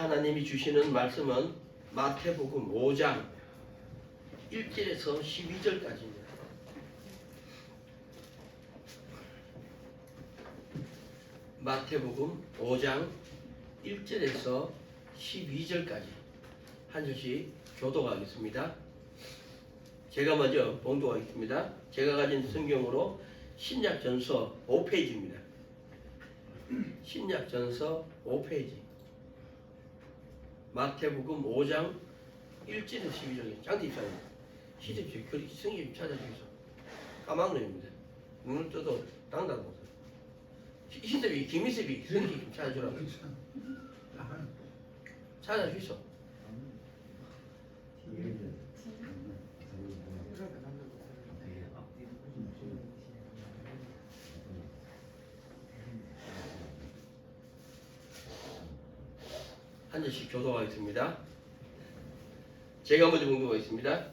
하나님이 주시는 말씀은 마태복음 5장 1절에서 12절까지입니다. 마태복음 5장 1절에서 12절까지 한 절씩 교독하겠습니다. 제가 먼저 봉독하겠습니다. 제가 가진 성경으로 신약전서 5페이지입니다. 신약전서 5페이지 마태복음 5장 1절에서 12절 장대입사입니다. 시집지 성경 찾아주셔서 까막눈입니다. 눈을 떠도 당당 못해요. 시집이 김희섭이 성경 좀 찾아주라고 찾아주셔. 한 절씩 교독하겠습니다. 제가 먼저 봉독하겠습니다.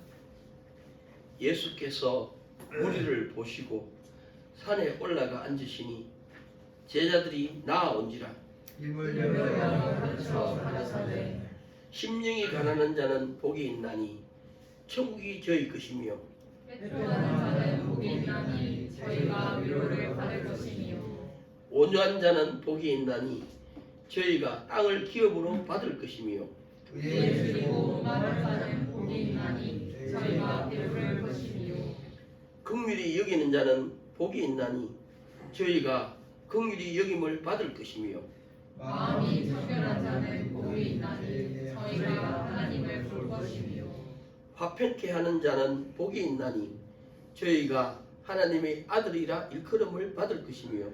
예수께서 무리를 보시고 산에 올라가 앉으시니 제자들이 나아온지라. 심령이 가난한 자는 복이 있나니 천국이 저희 것이며 애통하는 자는 복이 있나니 저희가 위로를 받을 것이며 온유한 자는 복이 있나니 저희가 땅을 기업으로 받을 것이며 의에 주고 말할 자는 복이 있나니 저희가 배부를 것이며 긍휼히 여기는 자는 복이 있나니 저희가 긍휼히 여김을 받을 것이며 마음이 청결한 자는 복이 있나니 저희가 하나님을 볼 것이며 화평케 하는 자는 복이 있나니 저희가 하나님의 아들이라 일컬음을 받을 것이며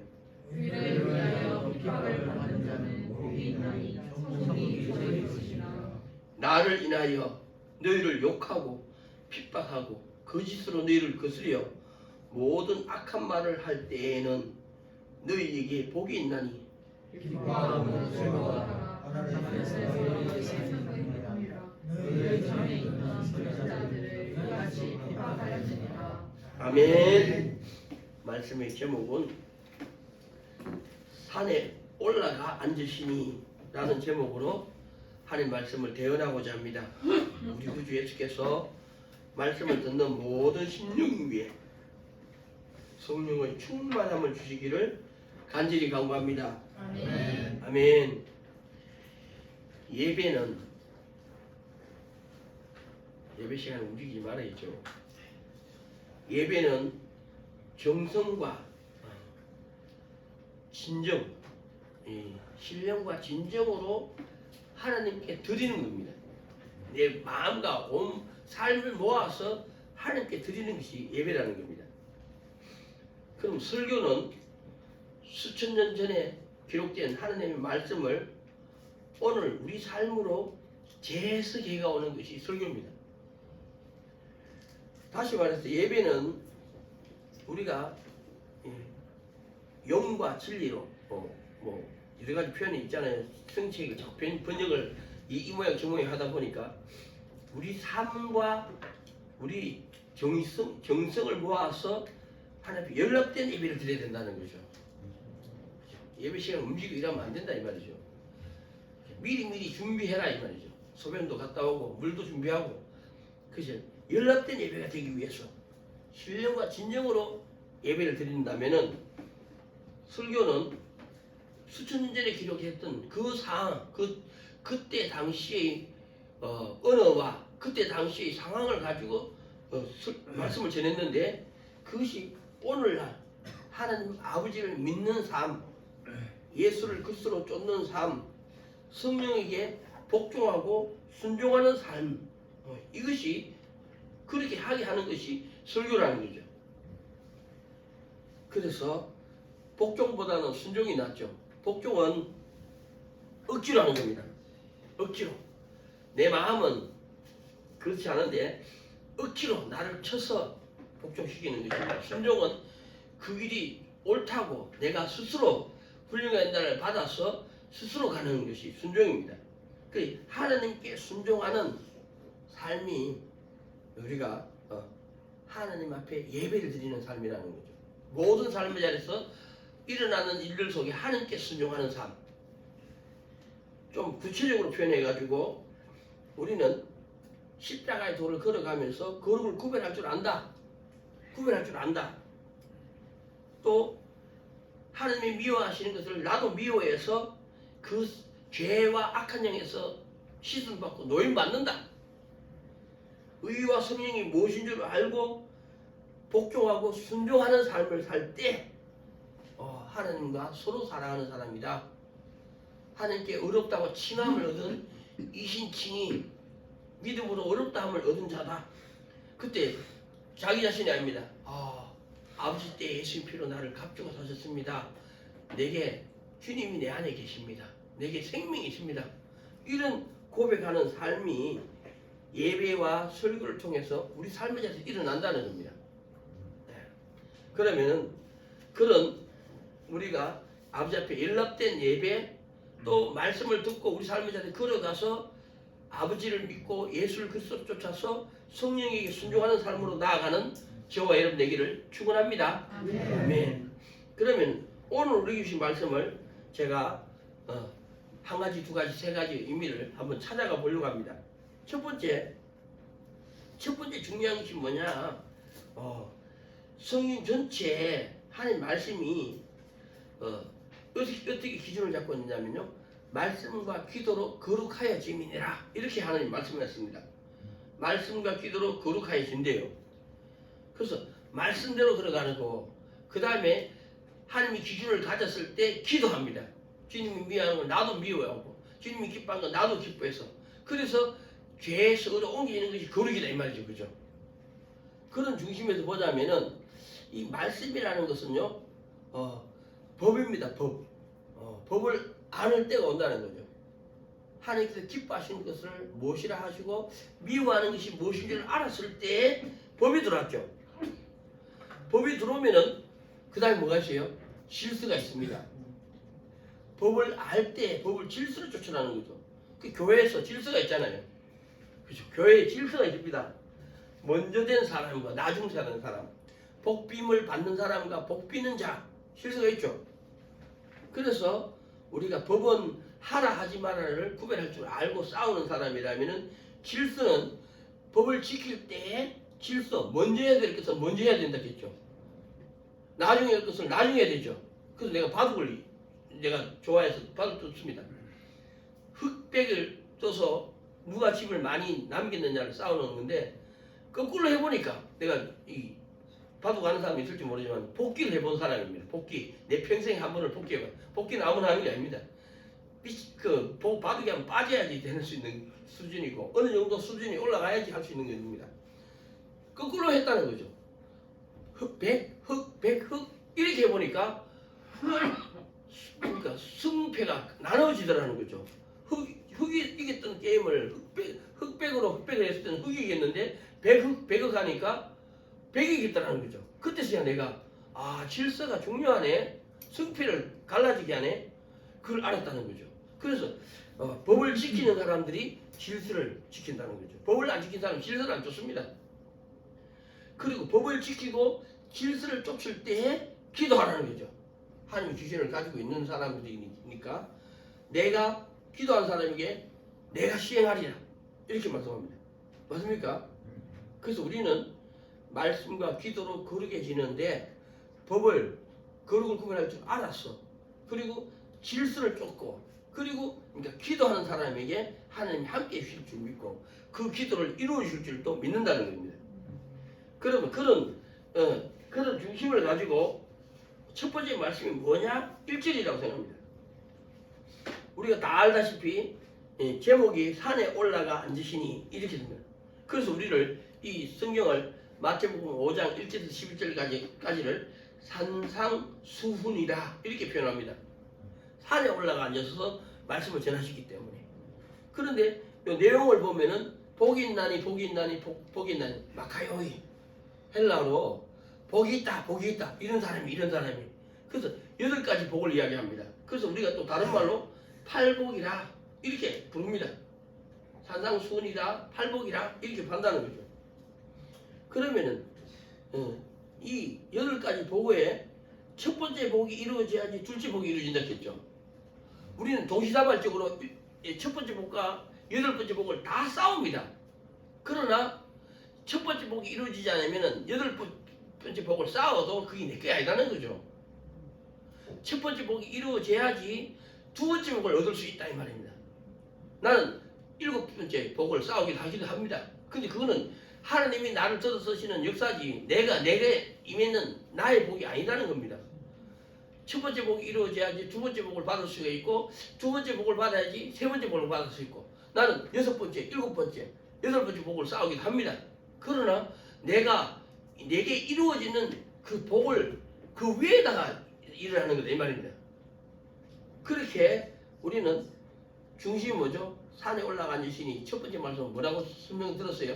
의를 위하여 핍박을 받는 자는 복이 있나니 천국이 저희 것이라. 나를 인하여 너희를 욕하고 핍박하고 거짓으로 너희를 거스려 모든 악한 말을 할 때에는 너희에게 복이 있나니 기뻐하고 즐거워하라. 하나님께서 너희를 생각하느니라. 너희 전에 있는 선지자들을 이같이 핍박하였느니라. 아멘. 말씀의 제목은 산에 올라가 앉으시니 라는 제목으로 하나님 말씀을 대언하고자 합니다. 우리 구주 예수께서 말씀을 듣는 모든 심령 위에 성령의 충만함을 주시기를 간절히 간구합니다. 아멘. 아멘. 예배는 예배 시간에 움직이지 말아야죠. 예배는 정성과 진정, 신령과 진정으로 하나님께 드리는 겁니다. 내 마음과 온 삶을 모아서 하나님께 드리는 것이 예배라는 겁니다. 그럼 설교는 수천 년 전에 기록된 하나님의 말씀을 오늘 우리 삶으로 재해석해가 오는 것이 설교입니다. 다시 말해서 예배는 우리가 영과 진리로 여러 가지 표현이 있잖아요. 성취의 번역을 이 모양 저 모양 하다 보니까 우리 삶과 우리 정성을 모아서 하나님 연락된 예배를 드려야 된다는 거죠. 예배 시간 움직이고 이러면 안 된다 이 말이죠. 미리 준비해라 이 말이죠. 소변도 갔다 오고 물도 준비하고 그죠. 연락된 예배가 되기 위해서 신령과 진정으로 예배를 드린다면은 설교는 수천 년 전에 기록했던 그 상황, 그때 당시의 언어와 그때 당시의 상황을 가지고 말씀을 전했는데 그것이 오늘날 하나님 아버지를 믿는 삶, 예수를 그리스도로 쫓는 삶, 성령에게 복종하고 순종하는 삶, 이것이 그렇게 하게 하는 것이 설교라는 거죠. 그래서 복종보다는 순종이 낫죠. 복종은 억지로 하는 겁니다. 억지로. 내 마음은 그렇지 않은데 억지로 나를 쳐서 복종시키는 것입니다. 순종은 그 길이 옳다고 내가 스스로 훌륭한 날을 받아서 스스로 가는 것이 순종입니다. 그 하나님께 순종하는 삶이 우리가 하나님 앞에 예배를 드리는 삶이라는 거죠. 모든 삶의 자리에서 일어나는 일들 속에 하나님께 순종하는 삶. 좀 구체적으로 표현해가지고 우리는 십자가의 도를 걸어가면서 거룩을 구별할 줄 안다. 구별할 줄 안다. 또 하나님이 미워하시는 것을 나도 미워해서 그 죄와 악한 영에서 씻음받고 노임받는다. 의와 성령이 무엇인 줄 알고 복종하고 순종하는 삶을 살 때 하나님과 서로 사랑하는 사람이다. 하나님께 어렵다고 칭함을 얻은 이신칭이 믿음으로 어렵다함을 얻은 자다. 그때 자기 자신이 압니다. 아버지 때 예수님 피로 나를 값주고 사셨습니다. 내게 주님이 내 안에 계십니다. 내게 생명이 있습니다. 이런 고백하는 삶이 예배와 설교를 통해서 우리 삶에 대해서 일어난다는 겁니다. 그러면은 그런 우리가 아버지 앞에 연락된 예배 또 말씀을 듣고 우리 삶에 대해서 걸어가서 아버지를 믿고 예수를 그리스도로 쫓아서 성령에게 순종하는 삶으로 나아가는 저와 여러분 되기를 축원합니다. 아멘. 그러면 오늘 우리 주신 말씀을 제가 한 가지, 두 가지, 세 가지 의미를 한번 찾아가 보려고 합니다. 첫 번째 중요한 것이 뭐냐? 성경 전체에 하나님 말씀이 어떻게 기준을 잡고 있느냐면요. 말씀과 기도로 거룩하여짐이니라. 이렇게 하나님 말씀하셨습니다. 말씀과 기도로 거룩하여진대요. 그래서 말씀대로 걸어가는 거. 그 다음에 하나님이 기준을 가졌을 때 기도합니다. 주님이 미워하는 걸 나도 미워하고 주님이 기뻐하는 걸 나도 기뻐해서 그래서 죄에서 옮기는 것이 거룩이다 이 말이죠. 그죠? 그런 중심에서 보자면은 이 말씀이라는 것은요 법입니다. 법을 안을 때가 온다는 거죠. 하나님께서 기뻐하시는 것을 무엇이라 하시고 미워하는 것이 무엇인지를 알았을 때 법이 들어왔죠. 법이 들어오면은 그 다음에 뭐가 있어요? 질서가 있습니다. 법을 알 때 법을 질서를 쫓아나는 거죠. 그 교회에서 질서가 있잖아요. 그렇죠? 교회에 질서가 있습니다. 먼저 된 사람과 나중 사는 사람, 복빔을 받는 사람과 복비는 자, 질서가 있죠. 그래서 우리가 법은 하라 하지 말아를 구별할 줄 알고 싸우는 사람이라면은 질서는 법을 지킬 때 질서, 먼저 해야 될 것은 먼저 해야 된다 했죠. 나중에 할 것은 나중에 해야 되죠. 그래서 내가 바둑을 내가 좋아해서 바둑 뒀습니다. 흑백을 떠서 누가 집을 많이 남겼느냐를 싸우는 건데 거꾸로 해보니까 내가 이 바둑하는 사람이 있을지 모르지만 복기를 해본 사람입니다. 복기. 내 평생에 한 번을 복기해봐. 복기는 아무나 하는 게 아닙니다. 바둑이 하면 빠져야지 될 수 있는 수준이고 어느 정도 수준이 올라가야지 할 수 있는 겁니다. 거꾸로 했다는 거죠. 흑백 이렇게 해보니까 그러니까 승패가 나눠지더라는 거죠. 흑이 이겼던 게임을 흑백을 했을 때는 흑이 이겼는데 백을 하니까 백이 이겼다는 거죠. 그때서야 내가 질서가 중요하네. 승패를 갈라지게 하네. 그걸 알았다는 거죠. 그래서 법을 지키는 사람들이 질서를 지킨다는 거죠. 법을 안 지킨 사람은 질서를 안 쫓습니다. 그리고 법을 지키고 질서를 쫓을 때 기도하라는 거죠. 하나님의 기준을 가지고 있는 사람들이니까 내가 기도한 사람에게 내가 시행하리라 이렇게 말씀합니다. 맞습니까? 그래서 우리는 말씀과 기도로 거룩해지는데 법을 거룩을 구별할 줄 알았어. 그리고 질서를 쫓고 그리고 그러니까 기도하는 사람에게 하나님이 함께 해주실 줄 믿고 그 기도를 이루어 주실 줄도 믿는다는 겁니다. 그러면 그런 중심을 가지고 첫 번째 말씀이 뭐냐? 1절이라고 생각합니다. 우리가 다 알다시피 제목이 산에 올라가 앉으시니 이렇게 됩니다. 그래서 우리를 이 성경을 마태복음 5장 1절에서 11절까지를 산상수훈이라 이렇게 표현합니다. 산에 올라가 앉아서 말씀을 전하시기 때문에. 그런데 이 내용을 보면은 복이 있나니 마카요이 헬라어로 복이 있다 이런 사람이 그래서 8가지 복을 이야기합니다. 그래서 우리가 또 다른 말로 팔복이라 이렇게 부릅니다. 산상수훈이라 팔복이라 이렇게 판다는 거죠. 그러면은 이 8가지 복에 첫 번째 복이 이루어져야지 둘째 복이 이루어진다 했죠. 우리는 동시다발적으로 첫 번째 복과 여덟 번째 복을 다 싸웁니다. 그러나 첫 번째 복이 이루어지지 않으면은 여덟 번째 복을 쌓아도 그게 내 게 아니라는 거죠. 첫 번째 복이 이루어져야지 두 번째 복을 얻을 수 있다 이 말입니다. 나는 일곱 번째 복을 쌓기도 하기도 합니다. 근데 그거는 하나님이 나를 들어 쓰시는 역사지 내게 임했는 나의 복이 아니라는 겁니다. 첫 번째 복이 이루어져야지 두 번째 복을 받을 수가 있고 두 번째 복을 받아야지 세 번째 복을 받을 수 있고 나는 여섯 번째, 일곱 번째, 여덟 번째 복을 쌓기도 합니다. 그러나 내게 이루어지는 그 복을 그 위에다가 일을 하는 거다 이 말입니다. 그렇게 우리는 중심이 뭐죠? 산에 올라가 앉으시니 첫 번째 말씀 뭐라고 설명 들었어요?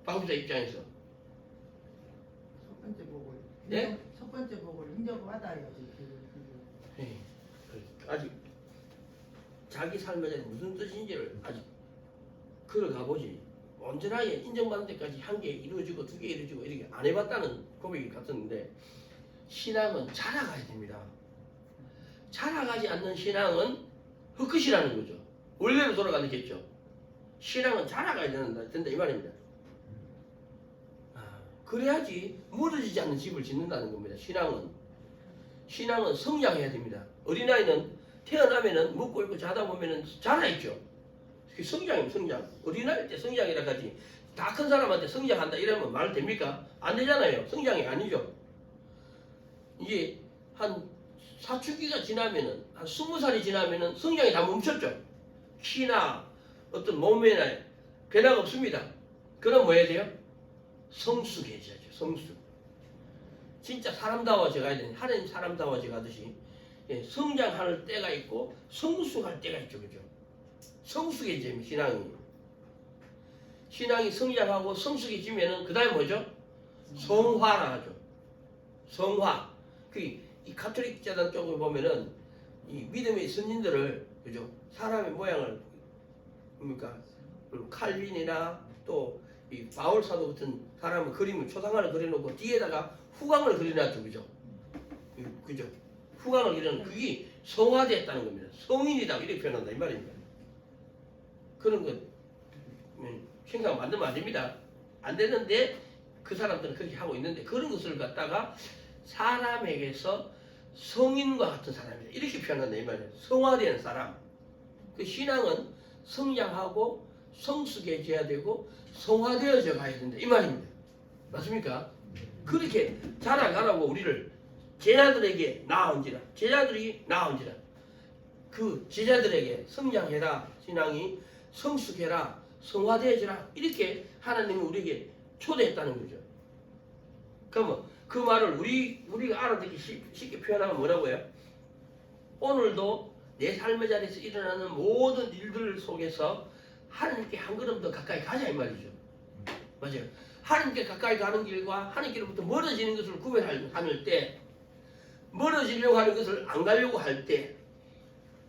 방법자 입장에서 첫 번째 복을 네? 첫 번째 복을 인정받아야지. 네. 아직 자기 삶에 대한 무슨 뜻인지를 아직 걸어가 보지 온전하게 인정받는 데까지 한 개 이루어지고 두 개 이루어지고 이렇게 안 해봤다는 고백이 같았는데 신앙은 자라가야 됩니다. 자라가지 않는 신앙은 헛것이라는 거죠. 원래로 돌아가는 겠죠. 신앙은 자라가야 된다 이 말입니다. 그래야지 무너지지 않는 집을 짓는다는 겁니다. 신앙은 성장해야 됩니다. 어린아이는 태어나면은 먹고 있고 자다 보면은 자라있죠. 성장이면 성장. 어린아이 때 성장이라 하지. 다 큰 사람한테 성장한다 이러면 말 됩니까? 안 되잖아요. 성장이 아니죠. 이제 한 사춘기가 지나면은 한 20살이 지나면은 성장이 다 멈췄죠. 키나 어떤 몸매나 변화가 없습니다. 그럼 뭐 해야 돼요? 성숙해져야죠. 성숙. 진짜 사람다워져 가야 되는 하나님 사람다워져 가듯이 성장할 때가 있고 성숙할 때가 있죠. 그죠? 성숙해지면 신앙이 성장하고 성숙해지면은 그 다음에 뭐죠? 성화라 하죠. 성화. 이 가톨릭 재단 쪽을 보면은 이 믿음의 선진들을 그죠? 사람의 모양을 뭡니까? 칼빈이나 또 이 바울 사도 같은 사람은 그림을 초상화를 그려놓고 뒤에다가 후광을 그려놨죠, 그죠? 그죠? 후광을 그려놓은 그게 성화됐다는 겁니다. 성인이다 이렇게 표현한다 이 말입니다. 그런 것 생각 만들면 안 됩니다. 안 되는데 그 사람들은 그렇게 하고 있는데 그런 것을 갖다가 사람에게서 성인과 같은 사람이다 이렇게 표현한다 이 말이에요. 성화된 사람. 그 신앙은 성장하고 성숙해져야 되고 성화되어져 가야 된다 이 말입니다. 맞습니까? 그렇게 자라가라고 우리를 제자들에게 낳은지라 제자들이 낳은지라 그 제자들에게 성장해라 신앙이 성숙해라 성화되어지라 이렇게 하나님이 우리에게 초대했다는 거죠. 그러면 그 말을 우리가 알아듣기 쉽게 표현하면 뭐라고 해요? 오늘도 내 삶의 자리에서 일어나는 모든 일들 속에서 하나님께 한 걸음 더 가까이 가자 이 말이죠. 맞아요. 하나님께 가까이 가는 길과 하나님께로부터 멀어지는 것을 구별할 때 멀어지려고 하는 것을 안 가려고 할 때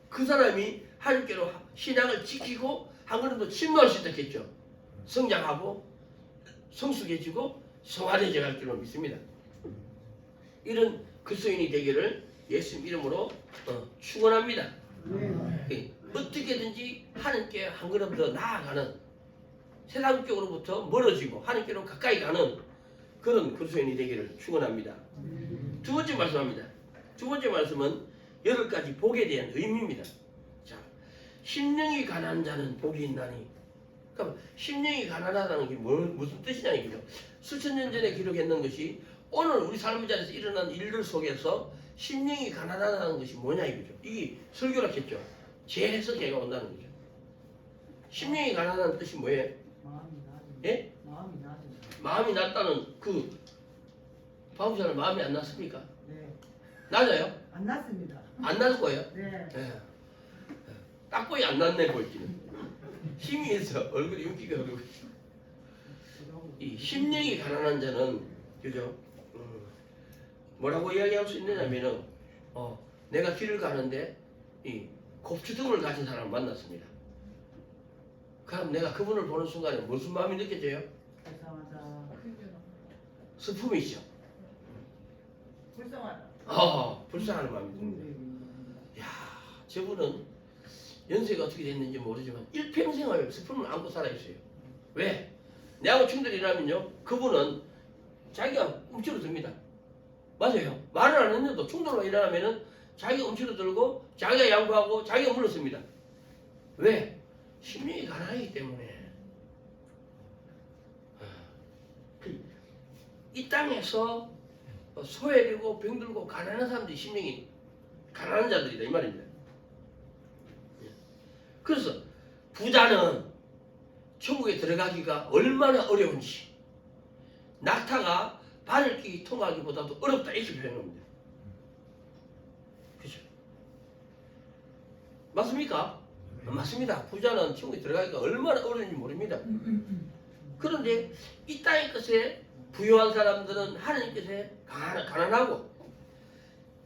그 사람이 하나님께로 신앙을 지키고 한 걸음 더 침노할 수 있겠죠. 성장하고 성숙해지고 성화되어 갈 줄로 믿습니다. 이런 그리스도인이 되기를 예수님 이름으로 축원합니다. 어떻게든지 하나님께 한 걸음 더 나아가는 세상 쪽으로부터 멀어지고 하나님께로 가까이 가는 그런 그리스도인이 되기를 축원합니다. 두 번째 말씀합니다. 두 번째 말씀은 8가지 복에 대한 의미입니다. 자, 심령이 가난한 자는 복이 있나니. 그럼 심령이 가난하다는 게 무슨 뜻이냐 이거죠. 수천 년 전에 기록했는 것이 오늘 우리 삶의 자리에서 일어난 일들 속에서 심령이 가난하다는 것이 뭐냐 이거죠. 이게 설교라 했죠. 제 해석해가 온다는 거죠. 심령이 가난하다는 뜻이 뭐예요? 예? 마음이 낮다는 그 바우자는 마음이 안 낮습니까? 네. 낮아요? 안 났습니다. 안 낮을 거예요? 네. 예. 딱 보이 안 낮네 보이기는. 힘이 있어 얼굴이 윤기가 흐르고 있어. 이 심령이 가난한 자는 그죠? 뭐라고 이야기할 수 있느냐면은 내가 길을 가는데 이 곱추등을 가진 사람을 만났습니다. 그럼 내가 그분을 보는 순간에 무슨 마음이 느껴져요? 불쌍하다. 슬픔이죠. 불쌍하다. 불쌍한 마음이 듭니다. 야, 저분은 연세가 어떻게 됐는지 모르지만 일평생을 슬픔을 안고 살아있어요. 왜? 내하고 충돌이 일어나면요, 그분은 자기가 움츠러듭니다. 맞아요. 말을 안 했는데도 충돌만 일어나면은 자기가 움츠러들고 자기가 양보하고 자기가 물러섭니다. 왜? 심령이 가난하기 때문에. 이 땅에서 소외되고 병들고 가난한 사람들이 심령이 가난한 자들이다 이 말입니다. 그래서 부자는 천국에 들어가기가 얼마나 어려운지, 낙타가 발을 끼기 통과하기보다도 어렵다 이렇게 표현합니다. 그죠? 맞습니까? 맞습니다. 부자는 천국에 들어가기가 얼마나 어려운지 모릅니다. 그런데 이 땅의 것에 부유한 사람들은 하나님께서 가난하고,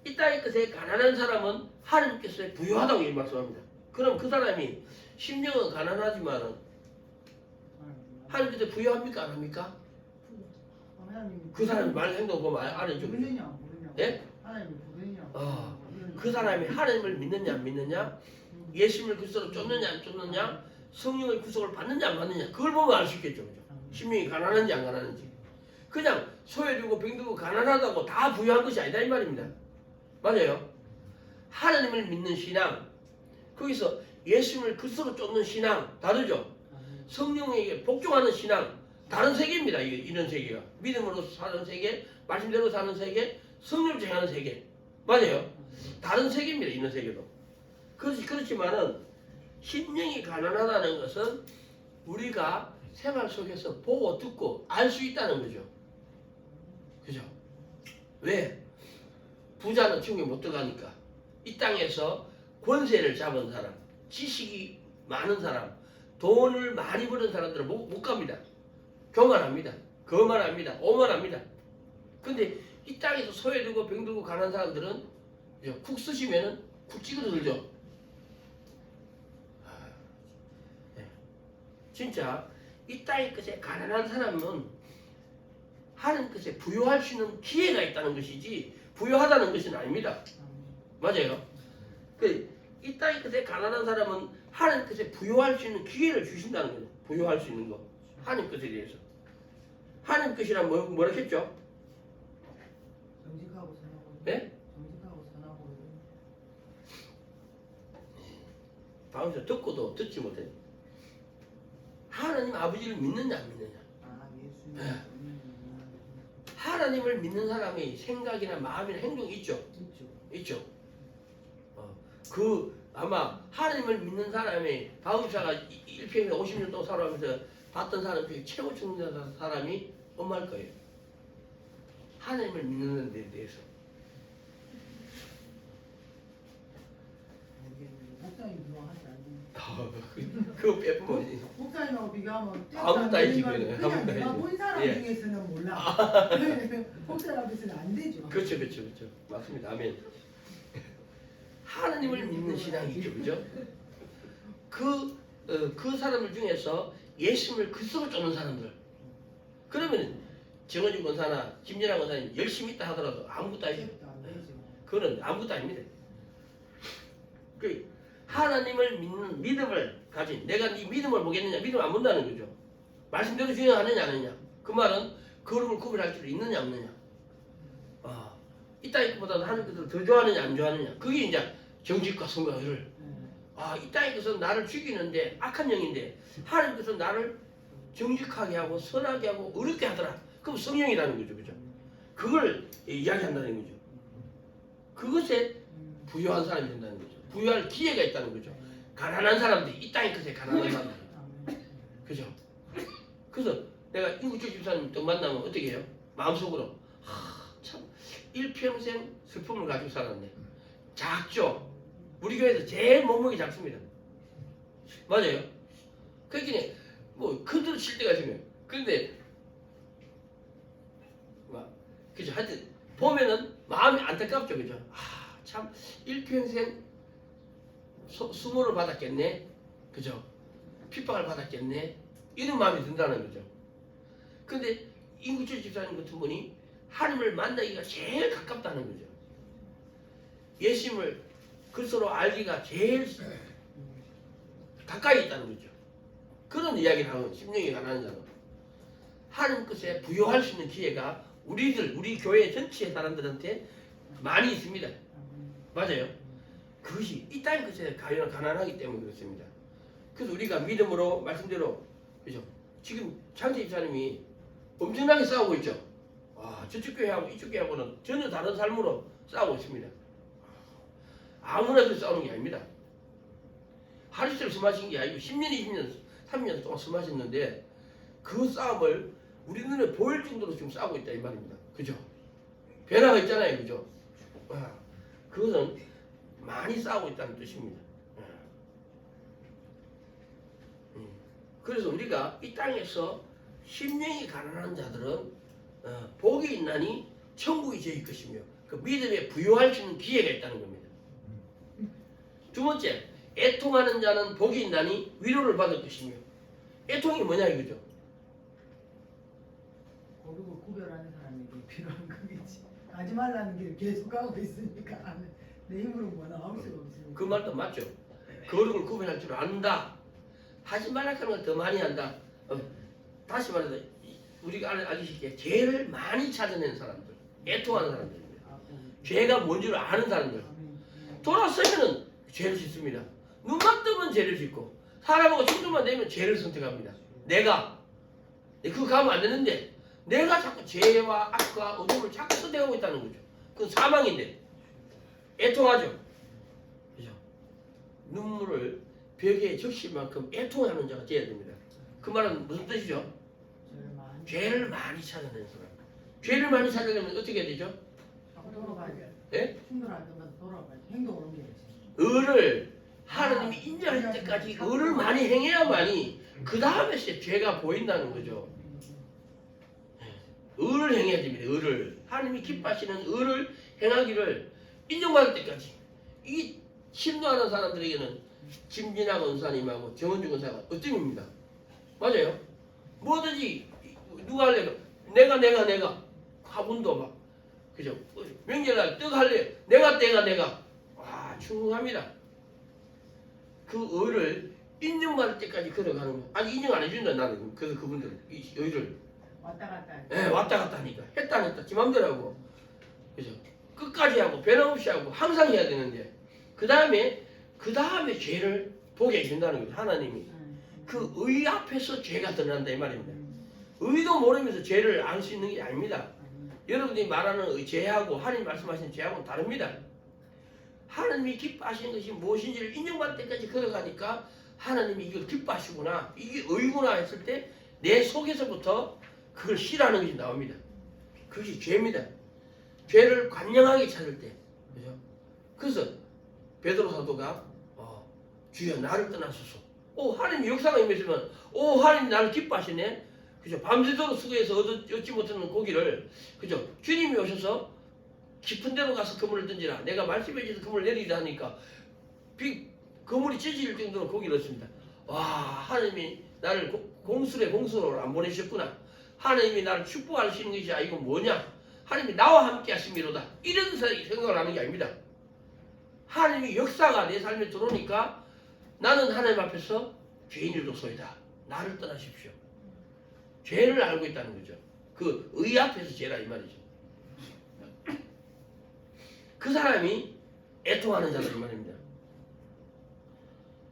이 땅의 것에 가난한 사람은 하나님께서 부유하다고 이 말씀합니다. 그럼 그 사람이 심령은 가난하지만 하나님께서 부유합니까 안 합니까? 그 사람이 말 행동 보면 알아죠. 모르느냐. 예? 하나님이 모르느냐. 그 사람이 하나님을 믿느냐 안 믿느냐, 예수님을 그리스도로 쫓느냐 안 쫓느냐, 성령의 구속을 받느냐 안 받느냐, 그걸 보면 알 수 있겠죠. 그죠? 심령이 가난한지 안 가난한지. 그냥 소외되고 병들고 가난하다고 다 부유한 것이 아니다 이 말입니다. 맞아요. 하나님을 믿는 신앙, 거기서 예수님을 그리스도로 쫓는 신앙 다르죠. 성령에게 복종하는 신앙 다른 세계입니다. 이런 세계가 믿음으로 사는 세계, 말씀대로 사는 세계, 성령을 행하는 세계. 맞아요. 다른 세계입니다. 이런 세계도. 그렇지만은 심령이 가난하다는 것은 우리가 생활 속에서 보고 듣고 알 수 있다는 거죠. 그죠? 왜? 부자는 천국에 못 들어가니까. 이 땅에서 권세를 잡은 사람, 지식이 많은 사람, 돈을 많이 버는 사람들은 못 갑니다. 교만합니다. 거만합니다. 오만합니다. 근데 이 땅에서 소외되고 병들고 가난한 사람들은 쿡 쓰시면은 쿡 찌그러들죠. 진짜 이 땅의 것에 가난한 사람은 하나님 것에 부여할 수 있는 기회가 있다는 것이지 부여하다는 것은 아닙니다. 맞아요. 이 땅의 것에 가난한 사람은 하나님 것에 부여할 수 있는 기회를 주신다는 거죠. 부여할 수 있는 거. 하나님 것에 대해서. 하나님 것이란 뭐라 했죠? 정직하고 선하고. 네? 정직하고 선하고. 방에서 듣고도 듣지 못해. 하나님 아버지를 믿느냐 안 믿느냐. 예수님. 네. 하나님을 믿는 사람의 생각이나 마음이나 행동이 있죠. 있죠. 아마 하나님을 믿는 사람의 바울사가 1평에 50년 동안 살아가면서 봤던 사람 중에 최고 중요한 사람이 엄마일 거예요. 하나님을 믿는 데 대해서. 목사님 비교하지 않는. 그거 빼보면 목사님하고 비교하면 아무것도 아니지, 그거는. 그냥 아무것도 내가 아니지. 본 사람 예. 중에서는 몰라. 목사님 앞에서는 안 되죠. 그렇죠. 맞습니다. 아멘. 하나님을 믿는 신앙이죠, 그죠? 그 사람들 중에서 예수님을 그리스도로 쫓는 사람들. 그러면 정원주 권사나 김연아 권사님 열심히 있다 하더라도 아무것도 아니죠. 그거는 아무것도 아닙니다. 하나님을 믿는 믿음을 가진, 내가 네 믿음을 보겠느냐, 믿음 안 본다는 거죠. 말씀대로 주행하느냐 안 하느냐. 그 말은 거룩을 구별할 줄 있느냐 없느냐. 이 땅의 것보다는 하나님 것을 더 좋아하느냐 안 좋아하느냐. 그게 이제 정직과 성과를. 이 땅의 것은 나를 죽이는데 악한 영인데 하나님 것은 나를 정직하게 하고 선하게 하고 어렵게 하더라. 그럼 성령이라는 거죠, 그죠? 그걸 이야기한다는 거죠. 그것에 부유한 사람이 된다는 거죠. 부유할 기회가 있다는 거죠. 가난한 사람들이, 이 땅의 것에 가난한 사람들. 그죠? 그래서 내가 인구적 집사님 또 만나면 어떻게 해요? 마음속으로 참 일평생 슬픔을 가지고 살았네. 작죠? 우리 교회에서 제일 몸무게 작습니다. 맞아요? 그러니까 뭐 큰소리 칠 때가 있으면 근데 그죠? 하여튼 보면은 마음이 안타깝죠, 그죠? 참 일평생 수모를 받았겠네, 그죠? 핍박을 받았겠네, 이런 마음이 든다는 거죠. 근데 인구철 집사님 같은 분이 하나님을 만나기가 제일 가깝다는 거죠. 예수님을 그리스도로 알기가 제일 가까이 있다는 거죠. 그런 이야기를 하는 심령이 가난한 자는 하나님 뜻에 부여할 수 있는 기회가 우리 교회 전체 사람들한테 많이 있습니다. 맞아요. 그것이 이 땅의 것에 가난하기 때문에 그렇습니다. 그래서 우리가 믿음으로 말씀대로 그죠? 지금 장재 집사님이 엄청나게 싸우고 있죠. 와, 저쪽 교회하고 이쪽 교회하고는 전혀 다른 삶으로 싸우고 있습니다. 아무나 그 싸우는 게 아닙니다. 하루 이틀 숨마신 게 아니고 10년, 20년, 30년 동안 숨마셨는데 그 싸움을 우리 눈에 보일 정도로 지금 싸우고 있다 이 말입니다. 그죠? 변화가 있잖아요. 그죠? 그것은 많이 싸우고 있다는 뜻입니다. 그래서 우리가 이 땅에서 심령이 가난한 자들은 복이 있나니 천국이 저희 것이며 그 믿음에 부여할 수 있는 기회가 있다는 겁니다. 두 번째, 애통하는 자는 복이 있나니 위로를 받을 것이며 애통이 뭐냐 이거죠. 고르고 구별하는 사람에게 필요한 거겠지. 가지 말라는 길을 계속 가고 있으니까 내 힘으로 뭐 나올 수가 없으니까. 그 말도 맞죠. 거룩을 구별할 줄 안다. 하지 말라 하는 걸 더 많이 한다. 다시 말해서 우리가 알기시기에 죄를 많이 찾아내는 사람들, 애통하는 사람들입니다. 죄가 뭔 줄 아는 사람들. 돌아서면은 죄를 짓습니다. 눈만 뜨면 죄를 짓고 사람하고 충돌만 되면 죄를 선택합니다. 내가 그거 가면 안 되는데 내가 자꾸 죄와 악과 어둠을 자꾸 선택하고 있다는 거죠. 그건 사망인데 애통하죠. 그죠? 눈물을 벽에 적실 만큼 애통하는 자가 되어야 됩니다. 그 말은 무슨 뜻이죠? 죄를 많이 찾아내는 사람. 죄를 많이 찾아내면 어떻게 되죠? 돌아가야 돼. 예? 충돌할 때마다 돌아가야 돼. 행동을 옮겨야지. 의를 하나님이 인정할 때까지 의를 많이 행해야만이 그 다음에 죄가 보인다는 거죠. 의를 행해야 됩니다. 의를 하나님이 기뻐하시는 의를 행하기를 인정받을 때까지. 이 심도하는 사람들에게는 김진학 원사님하고 정은중 원사가 어뜸입니다. 맞아요. 뭐든지 누가 할래? 내가 화분도 막 그죠? 명절날 떡 할래? 내가 와 충분합니다. 그 의를 인정받을 때까지 걸어가는 거. 아니 인정 안 해준다 나는. 그래서 그분들 이 의를 왔다 갔다. 예, 왔다 갔다 하니까 했다 안 했다 지 맘대로 하고 그죠? 끝까지 하고 변함없이 하고 항상 해야 되는데 그 다음에 죄를 보게 해준다는 거죠. 하나님이 그 의 앞에서 죄가 드러난다 이 말입니다. 의도 모르면서 죄를 알 수 있는 게 아닙니다. 여러분들이 말하는 죄하고 하나님 말씀하시는 죄하고는 다릅니다. 하나님이 기뻐하시는 것이 무엇인지를 인정받을 때까지 걸어가니까 하나님이 이걸 기뻐하시구나 이게 의구나 했을 때 내 속에서부터 그걸 싫어하는 것이 나옵니다. 그것이 죄입니다. 죄를 관념하게 찾을 때 그죠? 그래서 베드로 사도가 주여 나를 떠나소서 하나님 역사가 임했으면 하나님 나를 기뻐하시네 그죠? 밤새도록 수고해서 얻지 못하는 고기를 그죠? 주님이 오셔서 깊은 데로 가서 그물을 던지라 내가 말씀해 주셔서 그물을 내리라 하니까 그물이 찢어질 정도로 고기를 얻습니다. 와 하나님이 나를 공수로 안 보내셨구나. 하나님이 나를 축복하시는 것이 이거 뭐냐? 하나님이 나와 함께 하심이로다. 이런 생각을 하는 게 아닙니다. 하나님이 역사가 내 삶에 들어오니까 나는 하나님 앞에서 죄인으로서이다. 나를 떠나십시오. 죄를 알고 있다는 거죠. 그 의 앞에서 죄라 이 말이죠. 그 사람이 애통하는 자다 이 말입니다.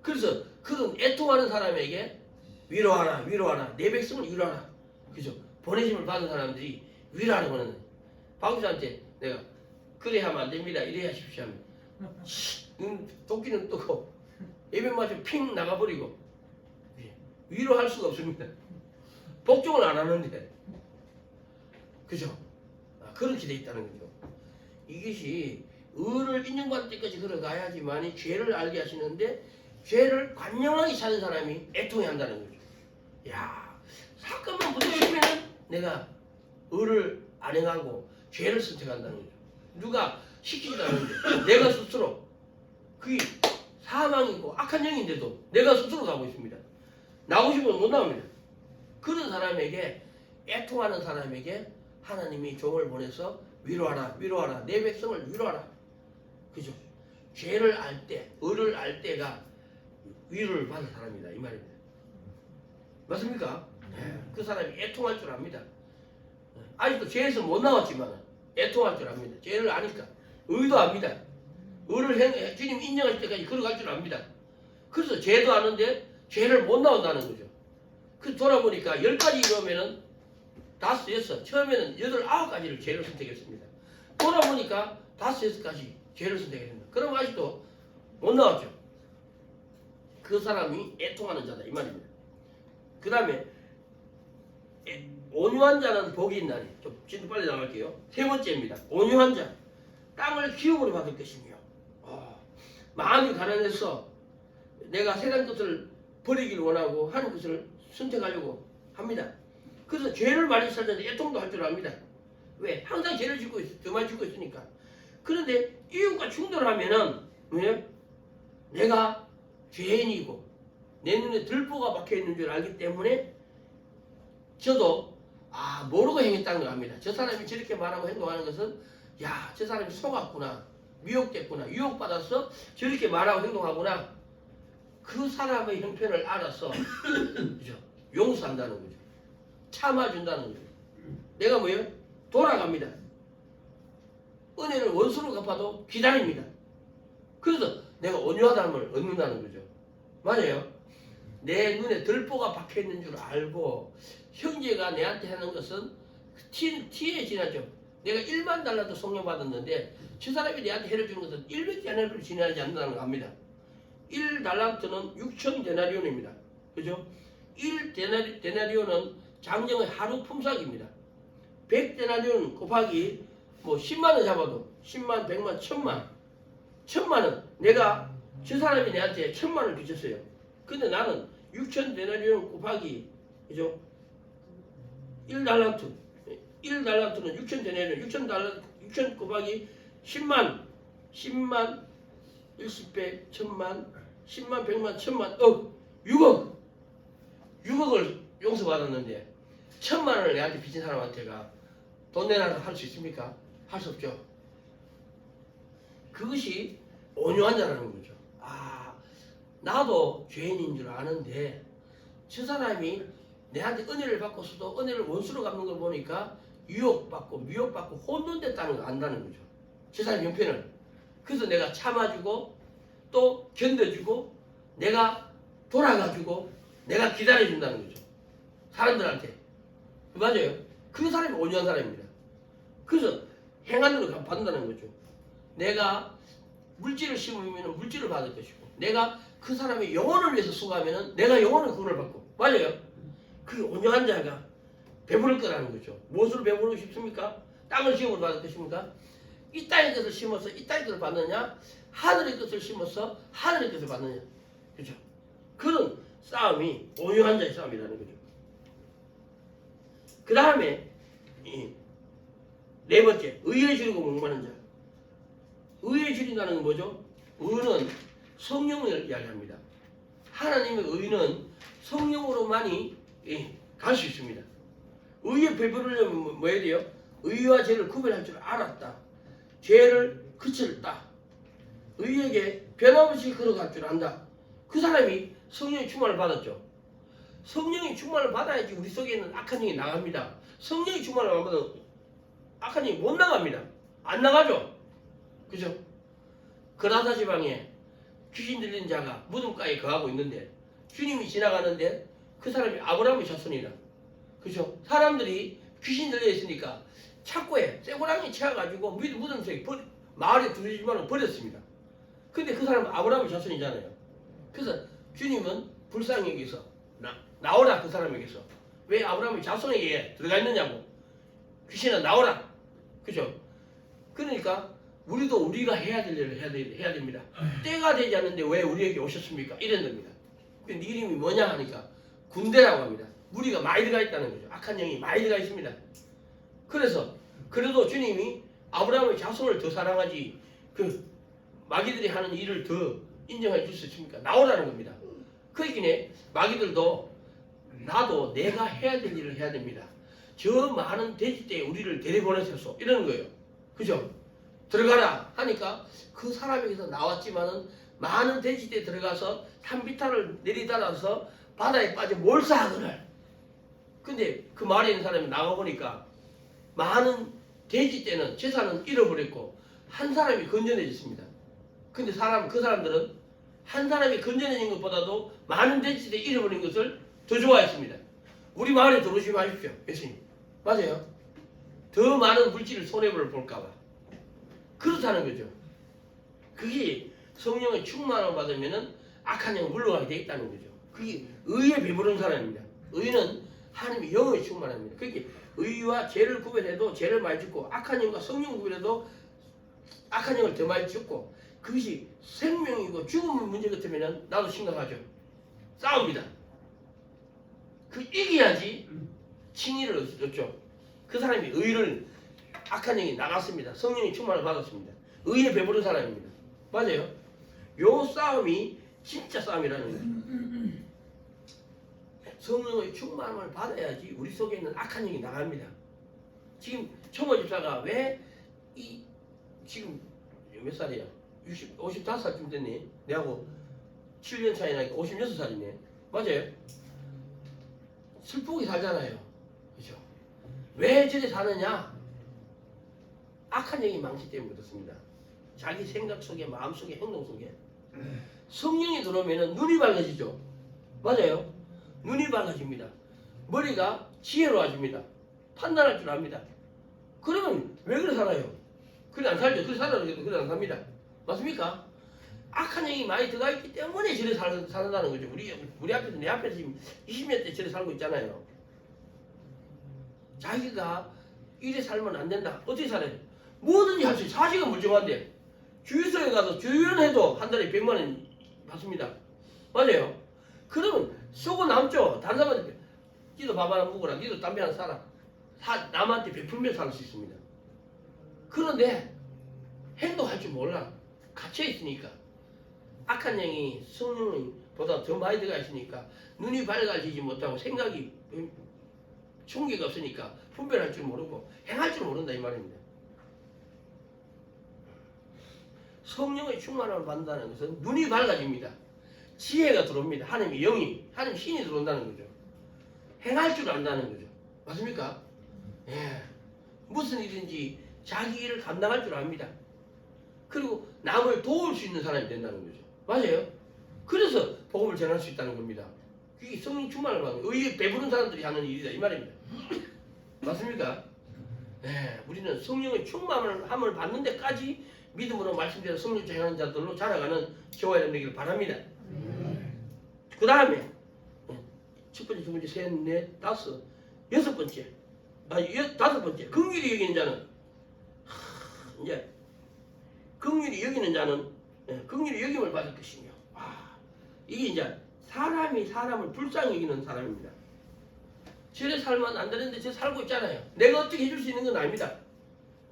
그래서 그런 애통하는 사람에게 위로하라 내 백성을 위로하라 그죠? 보내심을 받은 사람들이 위로하는 거는 박우수한테 내가 그래 하면 안 됩니다 이래 하십시오 하면 도끼는 뜨고 예배 맞으면 핑 나가버리고 위로할 수가 없습니다. 복종을 안 하는데 그죠? 그렇게 돼 있다는 거죠. 이것이 의를 인정받을 때까지 걸어가야지만이 죄를 알게 하시는데 죄를 관념하게 찾은 사람이 애통해 한다는 거죠. 야 사건만 부딪히면은 내가 의를 안 행하고 죄를 선택한다는 거죠. 누가 시키지도 않는데 내가 스스로 그게 사망이고 악한 영인데도 내가 스스로 가고 있습니다. 나오고 싶으면 못 나옵니다. 그런 사람에게 애통하는 사람에게 하나님이 종을 보내서 위로하라 내 백성을 위로하라 그죠? 죄를 알 때 의를 알 때가 위로를 받은 사람이다 이 말입니다. 맞습니까? 그 사람이 애통할 줄 압니다. 아직도 죄에서 못 나왔지만 애통할 줄 압니다. 죄를 아니까 의도합니다. 의를 주님 인정할 때까지 걸어갈 줄 압니다. 그래서 죄도 아는데 죄를 못 나온다는 거죠. 그 돌아보니까 10가지 이러면은 5, 6 처음에는 8, 9가지를 죄를 선택했습니다. 돌아보니까 5, 6가지 죄를 선택했습니다. 그럼 아직도 못 나왔죠. 그 사람이 애통하는 자다 이 말입니다. 그 다음에 온유한 자는 복이 있나니. 좀 진도 빨리 나갈게요. 세 번째입니다. 온유한 자. 땅을 기업으로 받을 것이며 마음이 가난해서 내가 세상 것을 버리기를 원하고 하는 것을 선택하려고 합니다. 그래서 죄를 많이 살는데 애통도 할 줄 압니다. 왜? 항상 죄를 짓고 있어. 더 많이 짓고 있으니까. 그런데 이웃과 충돌하면은 왜? 내가 죄인이고 내 눈에 들보가 박혀있는 줄 알기 때문에 저도 모르고 행했다는 걸 압니다. 저 사람이 저렇게 말하고 행동하는 것은 야, 저 사람이 속았구나. 미혹됐구나. 유혹받아서 저렇게 말하고 행동하구나. 그 사람의 형편을 알아서 그죠? 용서한다는 거죠. 참아준다는 거죠. 내가 뭐예요? 돌아갑니다. 은혜를 원수로 갚아도 기다립니다. 그래서 내가 온유하다는 걸 얻는다는 거죠. 맞아요. 내 눈에 들보가 박혀있는 줄 알고 형제가 내한테 하는 것은 티에 지나죠. 내가 1만 달러도 성령 받았는데 저 사람이 내한테 해를 주는 것은 100데나리온을 지나지 않는다는 거 압니다. 1달란트는 6천 데나리온입니다. 그죠? 1데나리온은 장정의 하루 품삯입니다. 100데나리온 곱하기 뭐 10만원 잡아도 10만, 100만, 1000만 1000만원 내가 저 사람이 내한테 1000만원을 빚었어요. 근데 나는 6천 데나리온 곱하기 그죠? 1달란트 1달란트는 6천 데나리온 6천 곱하기 10만 10배 1000만 10만 100만 1000만 6억을 용서받았는데 1000만원을 내한테 빚진 사람한테가 돈 내놔서 할 수 있습니까? 할 수 없죠. 그것이 온유한 자라는 거죠. 나도 죄인인 줄 아는데 저 사람이 내한테 은혜를 받고서도 은혜를 원수로 갚는 걸 보니까 유혹받고 미혹받고 혼돈됐다는 걸 안다는 거죠. 저 사람 형편을. 그래서 내가 참아주고 또 견뎌주고 내가 돌아가주고 내가 기다려준다는 거죠. 사람들한테. 맞아요. 그 사람이 온유한 사람입니다. 그래서 행한 대로 받는다는 거죠. 내가 물질을 심으면 물질을 받을 것이고 내가 그 사람의 영혼을 위해서 수고하면 내가 영혼의 구원을 받고. 맞아요. 그 온유한 자가 배부를 거라는 거죠. 무엇을 배부르고 싶습니까? 땅을 기업으로 받을 것입니까? 이 땅의 것을 심어서 이 땅의 것을 받느냐? 하늘의 것을 심어서 하늘의 것을 받느냐? 그죠? 그런 싸움이 온유한 자의 싸움이라는 거죠. 그 다음에 네 번째, 의에 줄이고 목마른 자. 의에 줄인다는 건 뭐죠? 의는 성령을 이야기합니다. 하나님의 의는 성령으로만이 갈 수 있습니다. 의에 배부르려면 뭐 해야 돼요? 의와 죄를 구별할 줄 알았다. 죄를 그쳤다. 의에게 변함없이 걸어갈 줄 안다. 그 사람이 성령의 충만을 받았죠. 성령의 충만을 받아야지 우리 속에 있는 악한 영이 나갑니다. 성령의 충만을 안 받으면 악한 영이 못 나갑니다. 안 나가죠. 그죠? 그라사 지방에 귀신 들린 자가 무덤가에 거하고 있는데 주님이 지나가는데 그 사람이 아브라함의 자손이라. 그죠? 사람들이 귀신 들려 있으니까 착고에 쇠고랑이 채워가지고 무덤 속에 마을에 두지 집안을 버렸습니다. 근데 그 사람은 아브라함의 자손이잖아요. 그래서 주님은 불쌍히 여기서 나오라 그 사람에게서. 왜 아브라함의 자손에게 들어가 있느냐고. 귀신아 나오라. 그죠? 그러니까 우리도 우리가 해야 될 일을 해야 됩니다. 때가 되지 않는데 왜 우리에게 오셨습니까? 이런 겁니다. 네 이름이 뭐냐 하니까 군대라고 합니다. 무리가 많이 들어가 있다는 거죠. 악한 영이 많이 들어가 있습니다. 그래서 그래도 주님이 아브라함의 자손을 더 사랑하지 그 마귀들이 하는 일을 더 인정해 줄 수 있습니까? 나오라는 겁니다. 그러기에 마귀들도 나도 내가 해야 될 일을 해야 됩니다. 저 많은 돼지떼에 우리를 데려보내셔서 이러는 거예요. 그죠? 들어가라 하니까 그 사람에게서 나왔지만은 많은 돼지떼에 들어가서 산비탈을 내리달아서 바다에 빠져 몰사하거늘. 근데 그 마을에 있는 사람이 나가보니까 많은 돼지떼는 재산은 잃어버렸고 한 사람이 건져내졌습니다. 근데 그 사람들은 한 사람이 건져내진 것보다도 많은 돼지떼 잃어버린 것을 더 좋아했습니다. 우리 마을에 들어오지 마십시오. 예수님. 맞아요. 더 많은 물질을 손해를 볼까봐. 그렇다는 거죠. 그게 성령의 충만을 받으면은 악한 영을 물러가게 돼 있다는 거죠. 그게 의에 배부른 사람입니다. 의는 하나님의 영에 충만합니다. 그렇게 의와 죄를 구별해도 죄를 많이 짓고 악한 영과 성령 구별해도 악한 영을 더 많이 짓고 그것이 생명이고 죽음의 문제 같으면 나도 심각하죠. 싸웁니다. 그 이겨야지 칭의를 얻죠. 그 사람이 의를 악한 영이 나갔습니다. 성령이 충만을 받았습니다. 의에 배부른 사람입니다. 맞아요. 요 싸움이 진짜 싸움이라는 거죠. 성령의 충만을 받아야지 우리 속에 있는 악한 영이 나갑니다. 지금 청호 집사가 왜 지금 몇 살이야? 55살쯤 됐네. 내하고 7년 차이 나니까 56살이네. 맞아요. 슬프게 살잖아요. 그죠? 왜 저래 사느냐? 악한 영이 많기 때문에 그렇습니다. 자기 생각 속에, 마음 속에, 행동 속에. 성령이 들어오면 눈이 밝아지죠. 맞아요. 눈이 밝아집니다. 머리가 지혜로워집니다. 판단할 줄 압니다. 그러면 왜 그래 살아요? 그래 안 살죠. 그래 살아도 그래 안 삽니다. 맞습니까? 악한 영이 많이 들어가 있기 때문에 저래 산다는 거죠. 우리 앞에서 내 앞에서 지금 20년 때 저래 살고 있잖아요. 자기가 이래 살면 안 된다. 어떻게 살아요? 뭐든지 할 수 있어요. 사실은 멀쩡한데 주유소에 가서 주유해도 한 달에 100만 원 받습니다. 맞아요. 그러면 쏘고 남죠. 다른 사람한테 니도 밥 하나 먹어라. 니도 담배 하나 사라. 남한테 베풀면 살 수 있습니다. 그런데 행동할 줄 몰라. 갇혀 있으니까. 악한 영이 성령보다 더 많이 들어가 있으니까 눈이 밝아지지 못하고 생각이 총기가 없으니까 분별할 줄 모르고 행할 줄 모른다 이 말입니다. 성령의 충만함을 받는다는 것은 눈이 밝아집니다. 지혜가 들어옵니다. 하나님의 영이, 하나님의 신이 들어온다는 거죠. 행할 줄 안다는 거죠. 맞습니까? 예. 무슨 일인지 자기 일을 감당할 줄 압니다. 그리고 남을 도울 수 있는 사람이 된다는 거죠. 맞아요. 그래서 복음을 전할 수 있다는 겁니다. 그게 성령 충만을 받는 거예요. 의에 배부른 사람들이 하는 일이다 이 말입니다. 맞습니까? 예. 우리는 성령의 충만함을 받는 데까지 믿음으로 말씀대로 성령 행하는 자들로 자라가는 저와 여러분 되기를 바랍니다. 그 다음에 첫 번째, 두 번째, 셋, 넷, 다섯, 여섯 번째, 다섯 번째 긍휼히 여기는 자는 이제 긍휼히 여기는 자는 긍휼히 여김을 받을 것이며 이게 이제 사람이 사람을 불쌍히 여기는 사람입니다. 저래 살면 안 되는데 저 살고 있잖아요. 내가 어떻게 해줄 수 있는 건 아닙니다.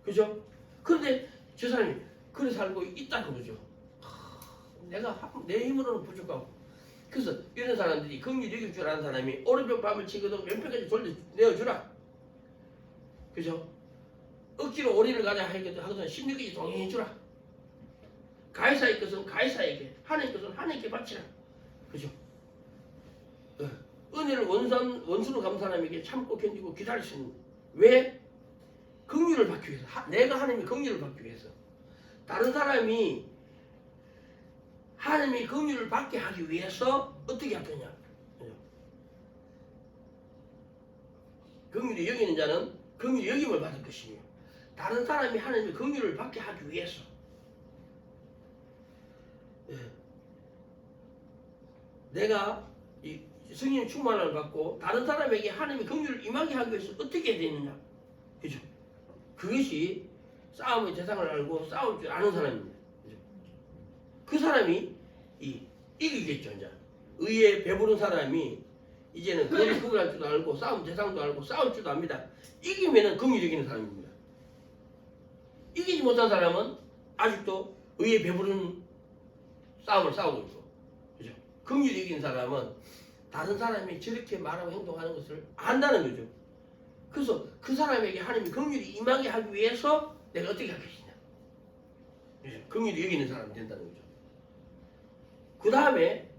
그죠? 그런데 저 사람이 그래 살고 있다는 거죠. 내가 내 힘으로는 부족하고 그래서 이런 사람들이 긍휼히 여길 줄 아는 사람이 오른편 밤을 치거든 왼편까지 내어주라. 그죠? 억지로 오리를 가자 하거든 16개지 동행해주라. 가이사의 것은 가이사에게 하나님의 것은 하나님께 바치라. 그죠? 은혜를 원수로 갚은 사람에게 참고 견디고 기다릴 수 있는 왜? 긍휼을 받기 위해서. 내가 하나님의 긍휼을 받기 위해서. 다른 사람이 하나님의 긍휼을 받게 하기 위해서 어떻게 할 거냐? 긍휼히 여기는 자는 긍휼히 여김을 받을 것이며 다른 사람이 하나님의 긍휼을 받게 하기 위해서 내가 이 성령의 충만함을 받고 다른 사람에게 하나님의 긍휼을 임하게 하기 위해서 어떻게 해야 되느냐? 그죠? 그것이 싸움의 대상을 알고 싸울 줄 아는 사람입니다. 그죠? 그 사람이 이기겠죠. 이제 의에 배부른 사람이 이제는 그걸 구별할 줄도 알고 싸움 대상도 알고 싸울 줄도 압니다. 이기면은 긍휼히 여기는 사람입니다. 이기지 못한 사람은 아직도 의에 배부른 싸움을 싸우고 있고, 그죠? 긍휼히 여기는 사람은 다른 사람이 저렇게 말하고 행동하는 것을 안다는 거죠. 그래서 그 사람에게 하나님이 긍휼히 임하게 하기 위해서 내가 어떻게 할 것이냐. 긍휼히 여기는 사람이 된다는 거죠. 그 다음에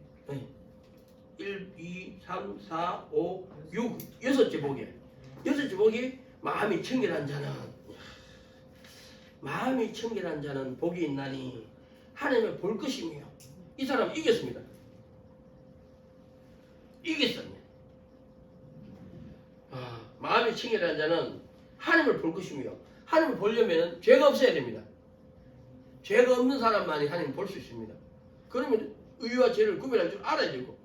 1, 2, 3, 4, 5, 6 여섯째 복이에요. 여섯째 복이 마음이 청결한 자는 복이 있나니 하나님을 볼 것이며 이 사람은 이겼습니다. 이겼어요. 마음이 청결한 자는 하나님을 볼 것이며 하나님을 보려면 죄가 없어야 됩니다. 죄가 없는 사람만이 하나님을 볼 수 있습니다. 그러면 의와 죄를 구별할 줄 알아야 되고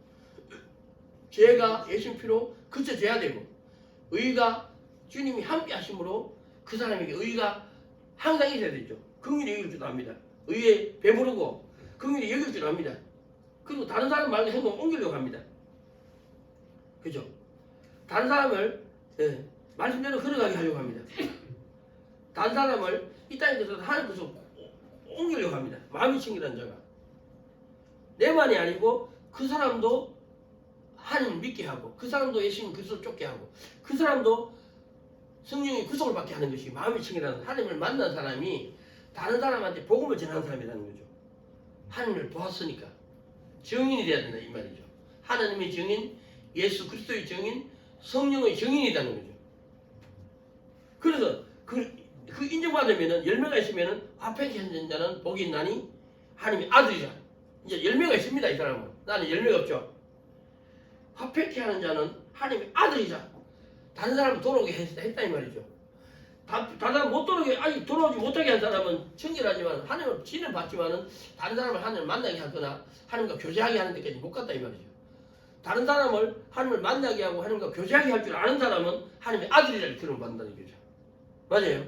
죄가 예수님 피로 그쳐져야 되고 의가 주님이 함께 하심으로 그 사람에게 의가 항상 있어야 되죠. 긍휼히 여길 줄 압니다. 의에 배부르고 긍휼히 여길 줄 압니다. 그리고 다른 사람 말과 행동을 옮기려고 합니다. 그죠? 다른 사람을 말씀대로 걸어가게 하려고 합니다. 다른 사람을 이 땅에서 하나님 것으로 옮기려고 합니다. 마음이 청결한 자가 내만이 아니고 그 사람도 하나님 믿게 하고 그 사람도 예수님 그리스도 쫓게 하고 그 사람도 성령의 구속을 받게 하는 것이 마음이 청결한 하나님을 만난 사람이 다른 사람한테 복음을 전하는 사람이라는 거죠. 하나님을 보았으니까 증인이 돼야 된다 이 말이죠. 하나님의 증인, 예수 그리스도의 증인, 성령의 증인이라는 거죠. 그래서 그 인정받으면은 열매가 있으면은 화평케 하는 자는 복이 있나니 하나님의 아들이라. 이제 열매가 있습니다 이 사람은. 나는 열매가 없죠. 화평케 하는 자는 하나님의 아들이자 다른 사람을 돌아오게 했다 이 말이죠. 다른 사람 못 돌아오게 아니 돌아오지 못하게 한 사람은 청결하지만 하나님을 지는 받지만은 다른 사람을 하나님을 만나게 하거나 하나님과 교제하게 하는 데까지 못 갔다 이 말이죠. 다른 사람을 하나님을 만나게 하고 하나님과 교제하게 할 줄 아는 사람은 하나님의 아들이라는 그런 받는다는 거죠. 맞아요.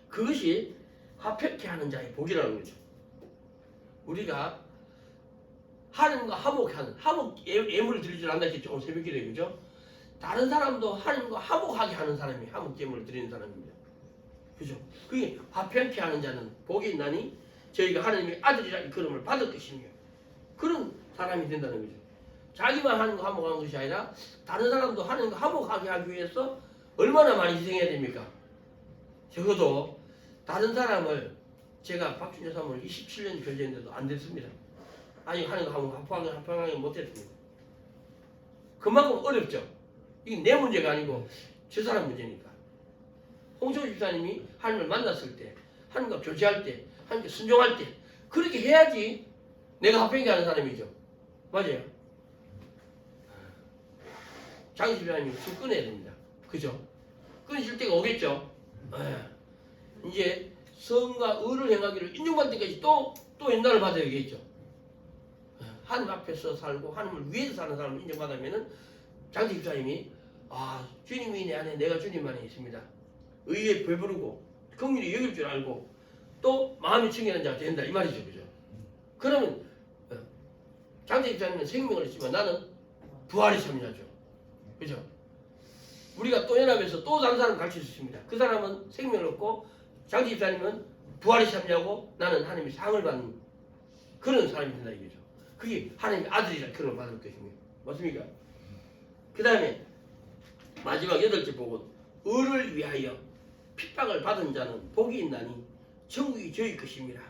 그것이 화평케 하는 자의 복이라는 거죠. 우리가 하나님과 화목하는 예물을 드릴 줄 안다 했죠. 오늘 새벽기도에 그죠? 다른 사람도 하나님과 화목하게 하는 사람이 화목 예물을 드리는 사람입니다. 그죠? 그게 화평케 하는 자는 복이 있나니 저희가 하나님의 아들이라는 그름을 받을 것이며 그런 사람이 된다는 거죠. 자기만 하나님과 화목하는 것이 아니라 다른 사람도 하나님과 화목하게 하기 위해서 얼마나 많이 희생해야 됩니까? 적어도 다른 사람을 제가 박준재 사모를 27년 교제했는데도 안 됐습니다. 아니 하나님과 화평하게 못했습니다. 그만큼 어렵죠. 이게 내 문제가 아니고 저 사람 문제니까. 홍철 집사님이 하나님을 만났을 때 하나님과 교제할 때 하나님께 순종할 때 그렇게 해야지 내가 화평케 하는 사람이죠. 맞아요. 장 집사님이 술 끊어야 됩니다. 그죠? 끊으실 때가 오겠죠. 이제 성과 의를 행하기를 인정받을 때까지 또 인도를 받아야겠죠. 하나님 앞에서 살고 하나님을 위해서 사는 사람을 인정받으면은 장지 집사님이 주님이 내 안에 내가 주님 안에 있습니다. 의에 배부르고 긍휼히 여길 줄 알고 또 마음이 청결한 자가 된다 이 말이죠. 그죠? 그러면 장지 집사님은 생명을 했지만 나는 부활의 참여자죠. 그죠? 우리가 또 연합해서 또 다른 사람을 가르칠 수 있습니다. 그 사람은 생명을 얻고 장지 집사님은 부활의 참여자고 나는 하나님의 상을 받는 그런 사람이 된다 이거죠. 그게 하나님의 아들이라 그런 걸 받을 것입니다. 맞습니까? 그 다음에 마지막 8째 복은 의를 위하여 핍박을 받은 자는 복이 있나니 천국이 저희 것입니다.